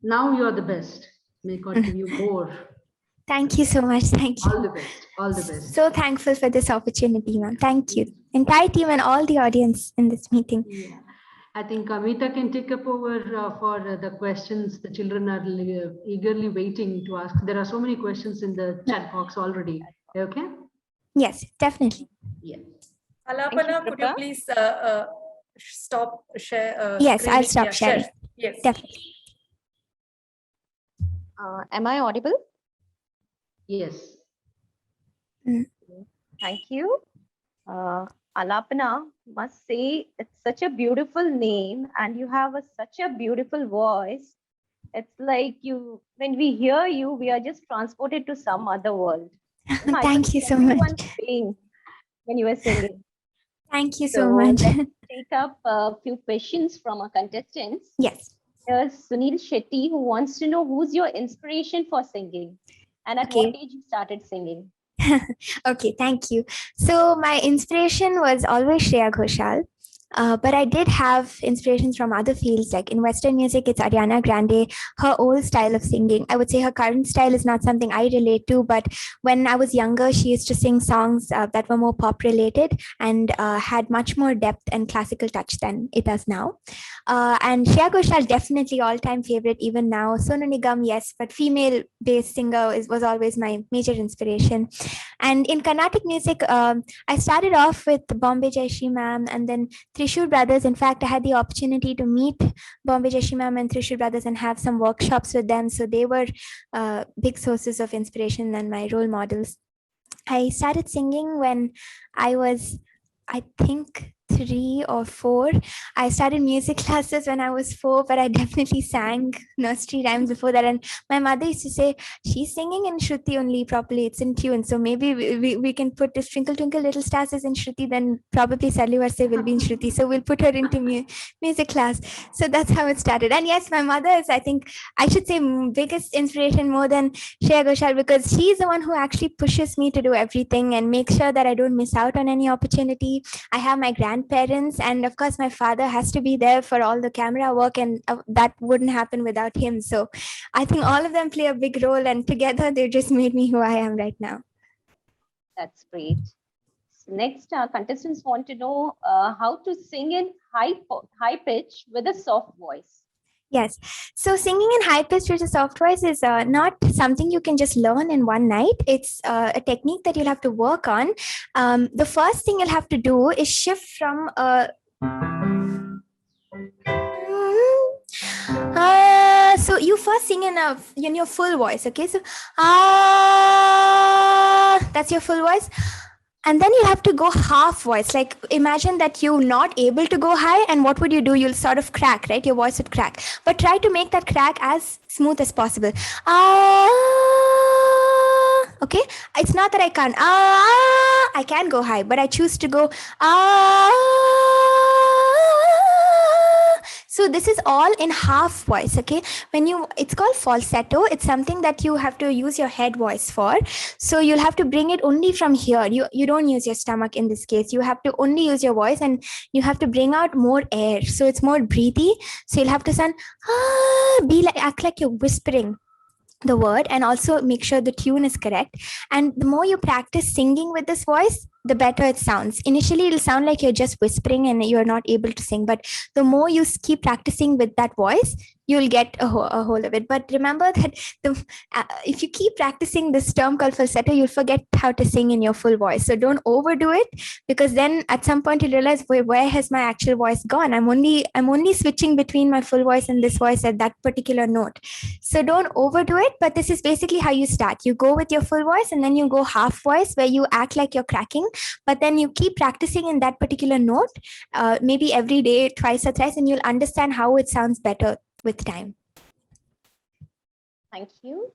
Now you are the best. May God give you more. Thank you so much. Thank you. All the best. All the best. So thankful for this opportunity, ma'am. Thank you. Entire team and all the audience in this meeting. Yeah. I think Amita can take up over for the questions. The children are eagerly waiting to ask. There are so many questions in the chat box already. Okay? Yes, definitely. Yeah. Alapana, could you please stop share? Yes, screening? I'll stop Yeah, sharing. share. Yes. Definitely. Am I audible? Yes. Thank you. Alapana, must say it's such a beautiful name and you have such a beautiful voice. It's like when we hear you, we are just transported to some other world. Thank you so much. When you were singing. Thank you so much. Let's take up a few questions from our contestants. Yes. Here's Sunil Shetty, who wants to know who's your inspiration for singing and at what age you started singing. Okay, thank you. So my inspiration was always Shreya Ghoshal. But I did have inspirations from other fields, like in Western music, it's Ariana Grande, her old style of singing. I would say her current style is not something I relate to, but when I was younger, she used to sing songs that were more pop related and had much more depth and classical touch than it does now. And Shreya Ghoshal, definitely all-time favorite even now. Sonu Nigam, yes, but female-based singer was always my major inspiration. And in Carnatic music, I started off with Bombay Jayashree ma'am and then Trishul Brothers. In fact, I had the opportunity to meet Bombay Jayashree ma'am and Trishul Brothers and have some workshops with them. So they were big sources of inspiration and my role models. I started singing when I was, I think, 3 or 4. I started music classes when I was 4, but I definitely sang nursery rhymes before that. And my mother used to say, she's singing in Shruti only properly, it's in tune. So maybe we can put this Twinkle Twinkle Little Stars as in Shruti, then probably Sarli Varse will be in Shruti. So we'll put her into music class. So that's how it started. And yes, my mother is, I think, I should say biggest inspiration more than Shreya Ghoshal, because she's the one who actually pushes me to do everything and make sure that I don't miss out on any opportunity. I have my grandparents, and of course my father has to be there for all the camera work, and that wouldn't happen without him. So I think all of them play a big role, and together they just made me who I am right now. That's great. So next, our contestants want to know how to sing in high pitch with a soft voice. Yes. So singing in high pitch with a soft voice is not something you can just learn in one night. It's a technique that you'll have to work on. The first thing you'll have to do is shift from so you first sing in your full voice. Okay. So that's your full voice. And then you have to go half voice. Like imagine that you're not able to go high, and what would you do? You'll sort of crack, right? Your voice would crack. But try to make that crack as smooth as possible. Okay? It's not that I can't. I can go high, but I choose to go. So this is all in half voice, okay? It's called falsetto. It's something that you have to use your head voice for. So you'll have to bring it only from here. You don't use your stomach in this case. You have to only use your voice, and you have to bring out more air. So it's more breathy. So you'll have to sound, act like you're whispering the word, and also make sure the tune is correct. And the more you practice singing with this voice, the better it sounds. Initially, it'll sound like you're just whispering and you're not able to sing. But the more you keep practicing with that voice, you'll get a hold of it. But remember that if you keep practicing this term called falsetto, you'll forget how to sing in your full voice. So don't overdo it, because then at some point you'll realize, where has my actual voice gone? I'm only switching between my full voice and this voice at that particular note. So don't overdo it. But this is basically how you start. You go with your full voice, and then you go half voice where you act like you're cracking. But then you keep practicing in that particular note, maybe every day, twice or thrice, and you'll understand how it sounds better with time. Thank you.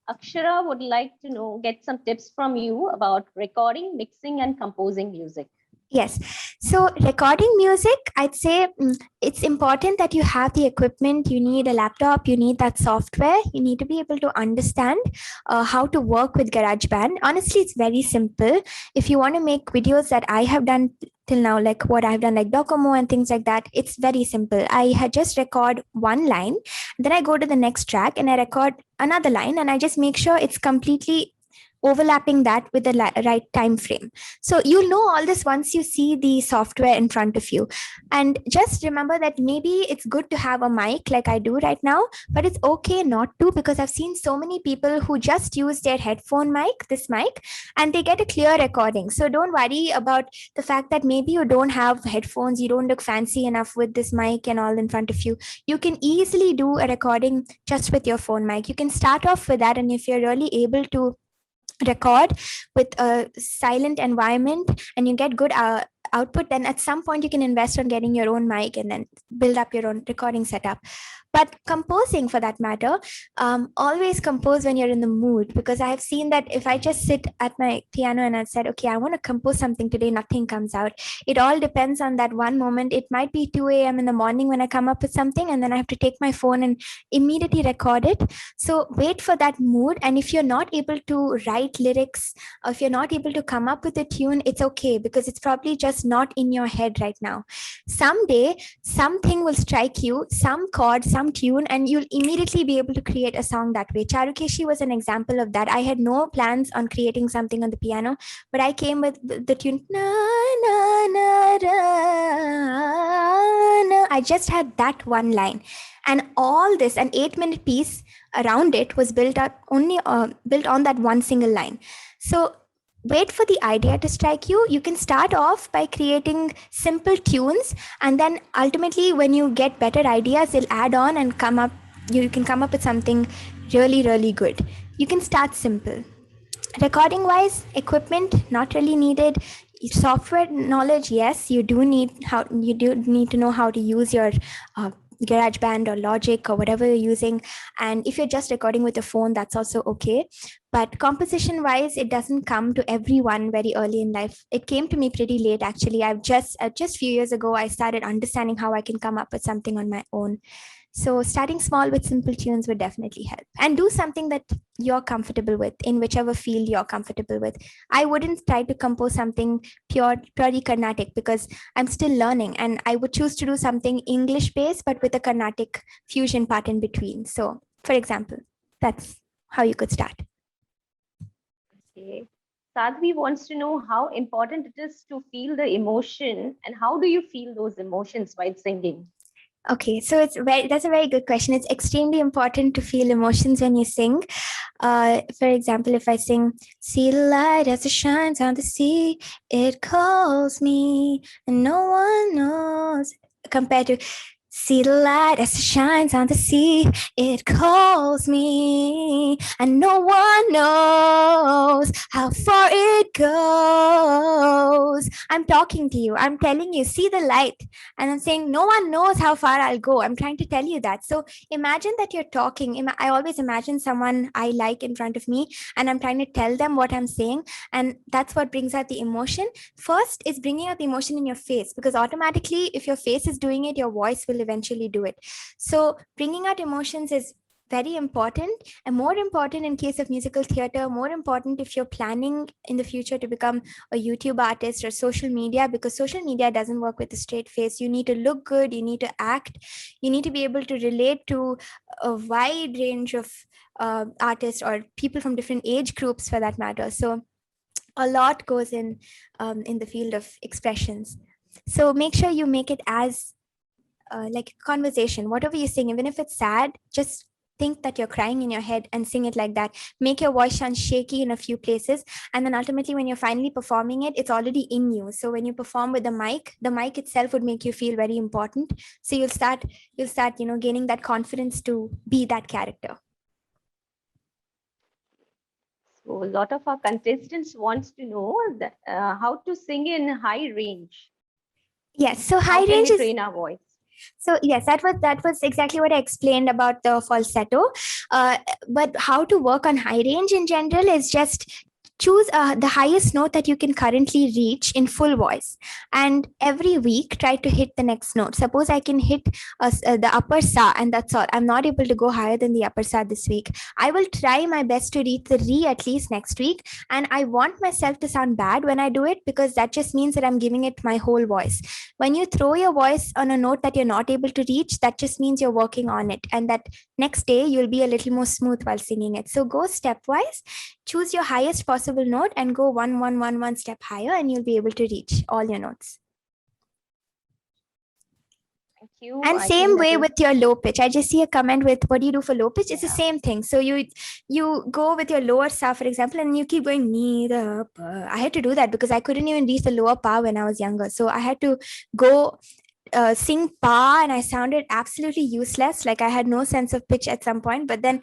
Akshara would like to get some tips from you about recording, mixing, and composing music. Yes. So recording music, I'd say it's important that you have the equipment. You need a laptop, you need that software, you need to be able to understand how to work with GarageBand. Honestly, it's very simple. If you want to make videos that I have done till now, like what I've done, like Docomo and things like that, it's very simple. I had just record one line, then I go to the next track and I record another line, and I just make sure it's completely overlapping that with the right time frame. So you'll know all this once you see the software in front of you. And just remember that maybe it's good to have a mic like I do right now, but it's okay not to, because I've seen so many people who just use their headphone mic, this mic, and they get a clear recording. So don't worry about the fact that maybe you don't have headphones, you don't look fancy enough with this mic and all in front of you. You can easily do a recording just with your phone mic. You can start off with that, and if you're really able to record with a silent environment and you get good output, then at some point you can invest on getting your own mic and then build up your own recording setup. But composing, for that matter, always compose when you're in the mood, because I have seen that if I just sit at my piano and I said, okay, I want to compose something today, nothing comes out. It all depends on that one moment. It might be 2 a.m. in the morning when I come up with something, and then I have to take my phone and immediately record it. So wait for that mood. And if you're not able to write lyrics, or if you're not able to come up with a tune, it's okay, because it's probably just not in your head right now. Someday, something will strike you, some chord, some tune, and you'll immediately be able to create a song that way. Charukeshi was an example of that. I had no plans on creating something on the piano, but I came with the tune, na, na, na, na, na. I just had that one line, and all this, an 8-minute piece around it was built up only built on that one single line. So wait for the idea to strike you. You can start off by creating simple tunes, and then ultimately when you get better ideas, they'll add on and come up. You can come up with something really, really good. You can start simple. Recording wise, equipment not really needed. Software knowledge, yes, you do need to know how to use your GarageBand or Logic or whatever you're using. And if you're just recording with a phone, that's also okay. But composition wise, it doesn't come to everyone very early in life. It came to me pretty late, actually. I've just few years ago, I started understanding how I can come up with something on my own. So starting small with simple tunes would definitely help, and do something that you're comfortable with in whichever field you're comfortable with. I wouldn't try to compose something purely Carnatic, because I'm still learning, and I would choose to do something English based, but with a Carnatic fusion part in between. So for example, that's how you could start. Okay. Sadhvi wants to know how important it is to feel the emotion, and how do you feel those emotions while singing? Okay, so that's a very good question. It's extremely important to feel emotions when you sing. For example, if I sing, see the light as it shines on the sea, it calls me and no one knows, compared to see the light as it shines on the sea, it calls me and no one knows how far it goes. I'm talking to you, I'm telling you, see the light, and I'm saying no one knows how far I'll go. I'm trying to tell you that. So imagine that you're talking. I always imagine someone I like in front of me, and I'm trying to tell them what I'm saying, and that's what brings out the emotion. First is bringing out the emotion in your face, because automatically if your face is doing it, your voice will eventually do it. So bringing out emotions is very important, and more important in case of musical theater, more important if you're planning in the future to become a YouTube artist or social media, because social media doesn't work with a straight face. You need to look good, you need to act, you need to be able to relate to a wide range of artists or people from different age groups for that matter. So a lot goes in the field of expressions. So make sure you make it as like a conversation. Whatever you sing, even if it's sad, just think that you're crying in your head and sing it like that. Make your voice sound shaky in a few places, and then ultimately when you're finally performing it, it's already in you. So when you perform with the mic itself would make you feel very important. So you'll start gaining that confidence to be that character. So a lot of our contestants wants to know that, how to sing in high range. Yes, so high range is is train our voice. So yes, that was exactly what I explained about the falsetto. But how to work on high range in general is just choose the highest note that you can currently reach in full voice, and every week try to hit the next note. Suppose I can hit the upper sa, and that's all. I'm not able to go higher than the upper sa this week. I will try my best to reach the re at least next week, and I want myself to sound bad when I do it, because that just means that I'm giving it my whole voice. When you throw your voice on a note that you're not able to reach, that just means you're working on it, and that next day you'll be a little more smooth while singing it. So go stepwise, choose your highest possible note and go 1 1 1 1 step higher, and you'll be able to reach all your notes. Thank you. And I same think that way is- with your low pitch. I just see a comment with what do you do for low pitch? It's the Yeah. same thing. So you go with your lower sa, for example, and you keep going ni da pa. I had to do that because I couldn't even reach the lower pa when I was younger. So I had to go sing pa, and I sounded absolutely useless. Like I had no sense of pitch at some point, but then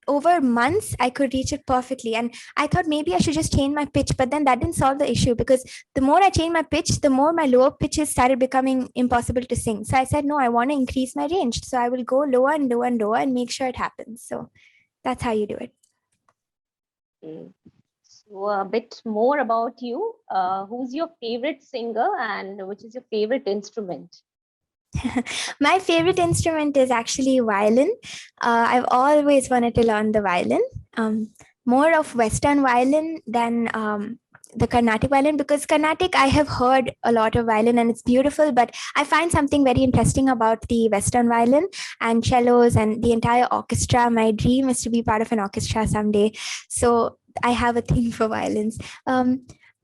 over months I could reach it perfectly, and I thought maybe I should just change my pitch, but then that didn't solve the issue, because the more I changed my pitch, the more my lower pitches started becoming impossible to sing. So I said, no, I want to increase my range, so I will go lower and lower and lower and make sure it happens. So that's how you do it. Okay. So a bit more about you. Who's your favorite singer and which is your favorite instrument? My favorite instrument is actually violin. I've always wanted to learn the violin, more of Western violin than the Carnatic violin, because Carnatic, I have heard a lot of violin and it's beautiful, but I find something very interesting about the Western violin and cellos and the entire orchestra. My dream is to be part of an orchestra someday. So I have a thing for violins.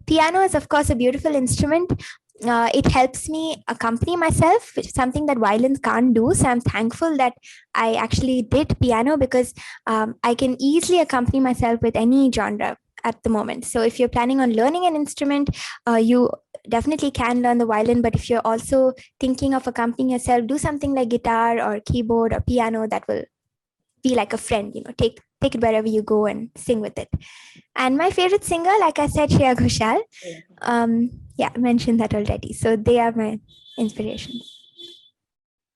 Piano is, of course, a beautiful instrument. It helps me accompany myself, which is something that violins can't do. So I'm thankful that I actually did piano, because I can easily accompany myself with any genre at the moment. So if you're planning on learning an instrument, you definitely can learn the violin. But if you're also thinking of accompanying yourself, do something like guitar or keyboard or piano. That will be like a friend, take it wherever you go and sing with it. And my favorite singer, like I said, Shreya Ghoshal. Yeah, I mentioned that already. So they are my inspirations.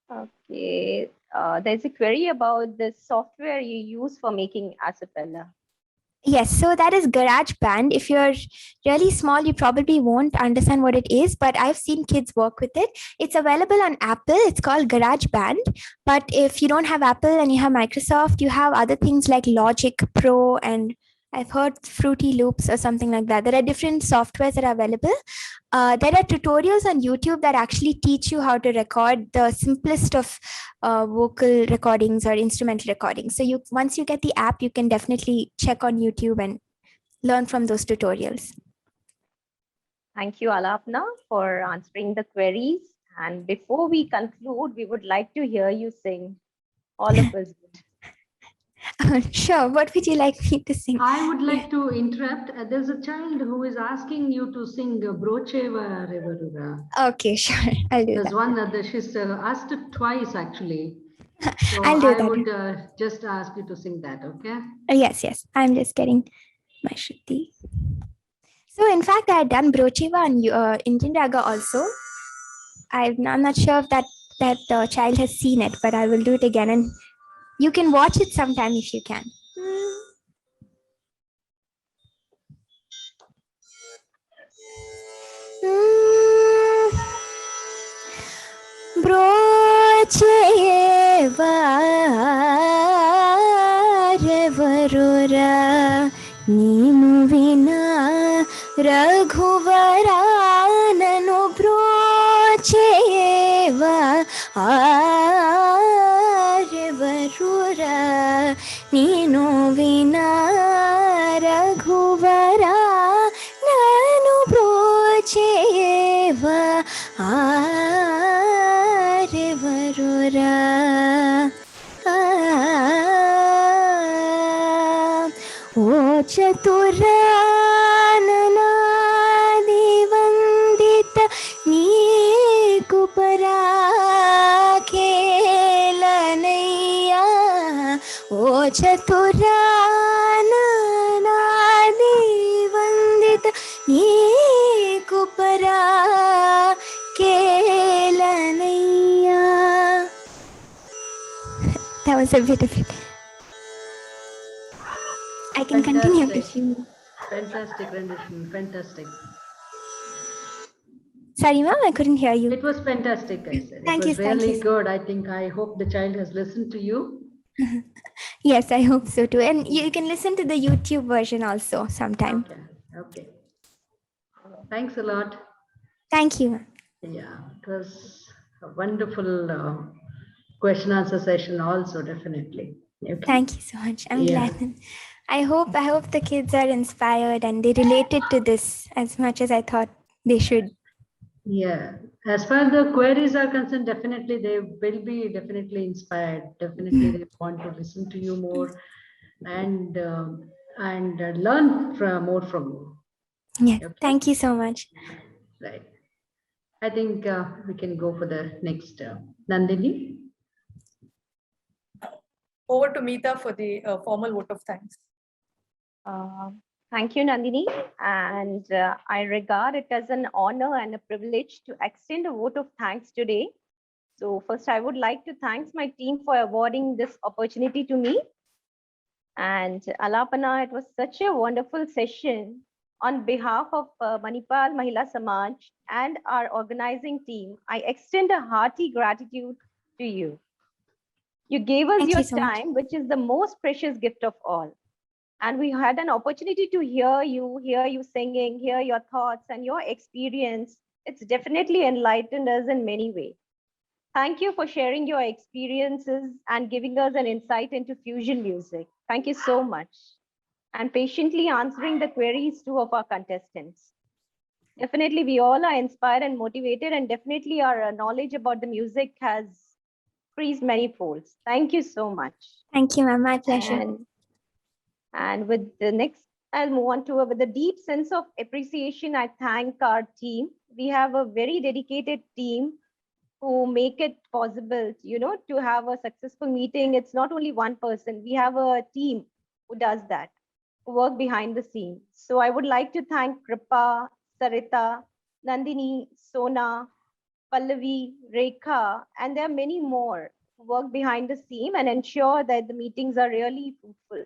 Okay. There's a query about the software you use for making acapella. Yes, so that is GarageBand. If you're really small, you probably won't understand what it is, but I've seen kids work with it. It's available on Apple. It's called GarageBand. But if you don't have Apple and you have Microsoft, you have other things like Logic Pro, and I've heard Fruity Loops or something like that. There are different softwares that are available. There are tutorials on YouTube that actually teach you how to record the simplest of vocal recordings or instrumental recordings. So once you get the app, you can definitely check on YouTube and learn from those tutorials. Thank you, Alapna, for answering the queries. And before we conclude, we would like to hear you sing. All of us would. Sure. What would you like me to sing? I would like to interrupt. There's a child who is asking you to sing Brocheva Revarura. Okay, sure. I'll do There's that. one other, she's asked it twice actually. So I'll do I that. would just ask you to sing that, okay? Yes. I'm just getting my Shruti. So in fact, I had done Brocheva and Indian Raga also. I'm not sure if that child has seen it, but I will do it again. And you can watch it sometime if you can. Brocheva Revarura Neenu vina Raghuvara nanu brocheva Revarura Neenu vina Raghuvara nanu brocheva Revarura O Chaturana Vandita Neeku Parakhelanaya O Chaturana Vandita Neeku Parakhelanaya. That was a bit of it. I can continue if you. Fantastic rendition, fantastic. Sorry, ma'am, I couldn't hear you. It was fantastic, I said. Thank It you, was thank really you. good. I hope the child has listened to you. Yes, I hope so too. And you can listen to the YouTube version also sometime. Okay, okay. Thanks a lot. Thank you, ma'am. Yeah, it was a wonderful question answer session also, definitely. Okay. Thank you so much. I'm Yeah. glad. I hope the kids are inspired and they related to this as much as I thought they should. Yeah, as far as the queries are concerned, definitely they will be definitely inspired. Definitely they want to listen to you more and learn more from you. Yeah, Okay. thank you so much. Right. I think we can go for the next Nandini. Over to Meeta for the formal vote of thanks. Thank you, Nandini. And I regard it as an honor and a privilege to extend a vote of thanks today. So first, I would like to thank my team for awarding this opportunity to me. And Alapana, it was such a wonderful session. On behalf of Manipal Mahila Samaj and our organizing team, I extend a hearty gratitude to you. You gave us Thank your you so much. time, which is the most precious gift of all. And we had an opportunity to hear you singing, hear your thoughts and your experience. It's definitely enlightened us in many ways. Thank you for sharing your experiences and giving us an insight into fusion music. Thank you so much. And patiently answering the queries too of our contestants. Definitely, we all are inspired and motivated, and definitely our knowledge about the music has increased many folds. Thank you so much. Thank you, ma'am. My pleasure. And with the next, I'll move on to with a deep sense of appreciation. I thank our team. We have a very dedicated team who make it possible, to have a successful meeting. It's not only one person. We have a team who does that, who work behind the scenes. So I would like to thank Kripa, Sarita, Nandini, Sona, Pallavi, Rekha, and there are many more who work behind the scene and ensure that the meetings are really fruitful.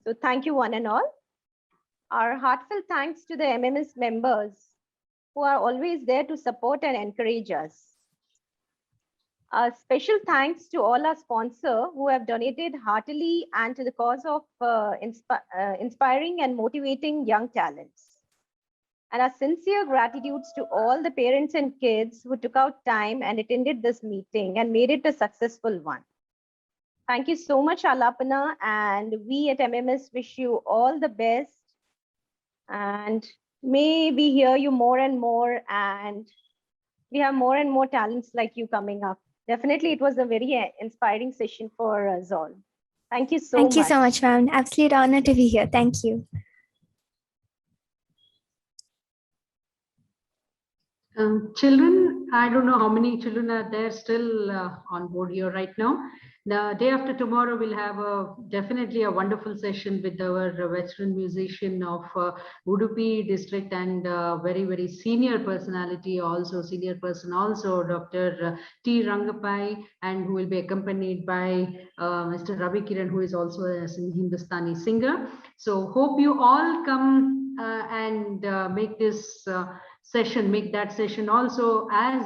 So thank you one and all. Our heartfelt thanks to the MMS members who are always there to support and encourage us. A special thanks to all our sponsors who have donated heartily and to the cause of inspiring and motivating young talents. And our sincere gratitudes to all the parents and kids who took out time and attended this meeting and made it a successful one. Thank you so much, Alapana, and we at MMS wish you all the best. And may we hear you more and more, and we have more and more talents like you coming up. Definitely, it was a very inspiring session for us all. Thank you so much. Thank you so much, ma'am. Absolute honor to be here. Thank you. Children, I don't know how many children are there still on board here right now. The day after tomorrow, we'll have definitely a wonderful session with our veteran musician of Udupi district and very, very senior personality also, Dr. T. Rangapai, and who will be accompanied by Mr. Ravi Kiran, who is also a Hindustani singer. So hope you all come and make this make that session also as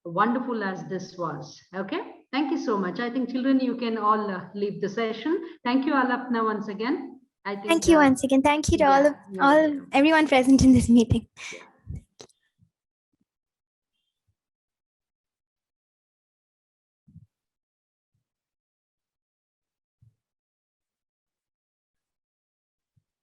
wonderful as this was. Okay, thank you so much. I think children, you can all leave the session. Thank you, Alapna, once again. I think, thank you once again. Thank you to everyone present in this meeting. Yeah.